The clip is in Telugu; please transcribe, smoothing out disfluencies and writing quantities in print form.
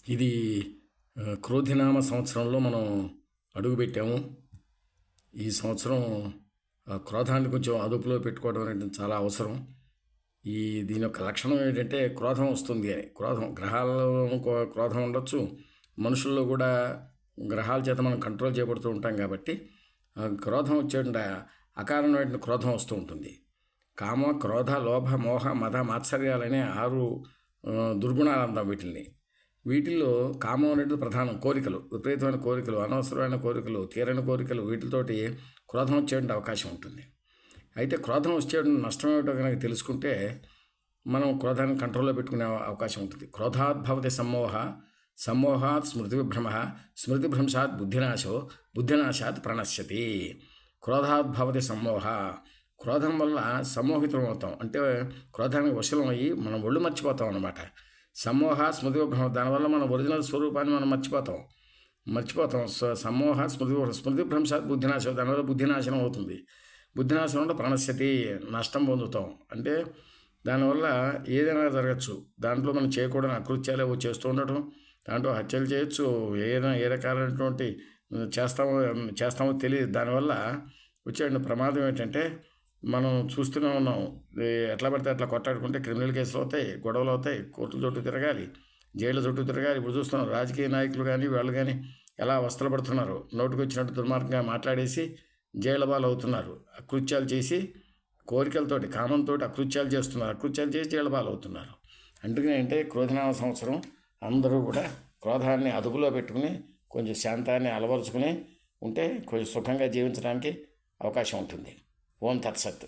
ఇది క్రోధినామ సంవత్సరంలో మనం అడుగుపెట్టాము. ఈ సంవత్సరం క్రోధాన్ని కొంచెం అదుపులో పెట్టుకోవడం అనేది చాలా అవసరం. దీని యొక్క లక్షణం ఏంటంటే క్రోధం వస్తుంది అని. గ్రహాలలో క్రోధం ఉండొచ్చు, మనుషుల్లో కూడా గ్రహాల చేత మనం కంట్రోల్ చేయబడుతూ ఉంటాం కాబట్టి క్రోధం వచ్చేట అకారణమైన క్రోధం వస్తూ ఉంటుంది. కామ, క్రోధ, లోభ, మోహ, మద, మాత్సర్యాలనే 6 దుర్గుణాలు అందాం వీటిల్ని. వీటిల్లో కామం అనేది ప్రధానం. కోరికలు, విపరీతమైన కోరికలు, అనవసరమైన కోరికలు, తీరని కోరికలు, వీటితోటి క్రోధం వచ్చేటువంటి అవకాశం ఉంటుంది. అయితే క్రోధం వచ్చేటువంటి నష్టం ఏమిటో కనుక తెలుసుకుంటే మనం క్రోధాన్ని కంట్రోల్లో పెట్టుకునే అవకాశం ఉంటుంది. క్రోధాద్భవతి సమ్మోహాత్ స్మృతివిభ్రమ, స్మృతిభ్రంశాత్ బుద్ధినాశాత్ ప్రణశ్యతి. క్రోధాద్భవతి సమ్మోహ. క్రోధం వల్ల సమ్మోహితం అవుతాం, అంటే క్రోధానికి వశలం అయ్యి మనం ఒళ్ళు మర్చిపోతాం అన్నమాట. సమ్మోహ స్మృతిభ్రమ, దానివల్ల మన ఒరిజినల్ స్వరూపాన్ని మనం మర్చిపోతాం. సమ్మోహ స్మృతిభ్రంశాత్ బుద్ధినాశం, దానివల్ల బుద్ధినాశనం అవుతుంది. బుద్ధినాశనం అంటే ప్రణశ్యతి, నష్టం పొందుతాం. అంటే దానివల్ల ఏదైనా జరగచ్చు. దాంట్లో మనం చేయకూడని అకృత్యాలు చేస్తూ ఉండటం, దాంట్లో హత్యలు చేయొచ్చు, ఏ రకాలైనటువంటి చేస్తామో తెలియదు. దానివల్ల వచ్చే ప్రమాదం ఏంటంటే మనం చూస్తూనే ఉన్నాం, ఎట్లా పడితే అట్లా కొట్టాడుకుంటే క్రిమినల్ కేసులు అవుతాయి, గొడవలు అవుతాయి, కోర్టుల చుట్టూ తిరగాలి, జైళ్ళ చుట్టూ తిరగాలి. ఇప్పుడు చూస్తున్నాం రాజకీయ నాయకులు కానీ వాళ్ళు కానీ ఎలా అవస్థలు పడుతున్నారు. నోటికి వచ్చినట్టు దుర్మార్గంగా మాట్లాడేసి జైళ్ళ పాలు అవుతున్నారు. అకృత్యాలు చేసి కోరికలతోటి, కామంతో అకృత్యాలు చేస్తున్నారు. అకృత్యాలు చేసి జైళ్ళ పాలు అవుతున్నారు. అందుకని అంటే క్రోధనామ సంవత్సరం అందరూ కూడా క్రోధాన్ని అదుపులో పెట్టుకుని కొంచెం శాంతాన్ని అలవరుచుకుని ఉంటే కొంచెం సుఖంగా జీవించడానికి అవకాశం ఉంటుంది. ఓం తత్సత్.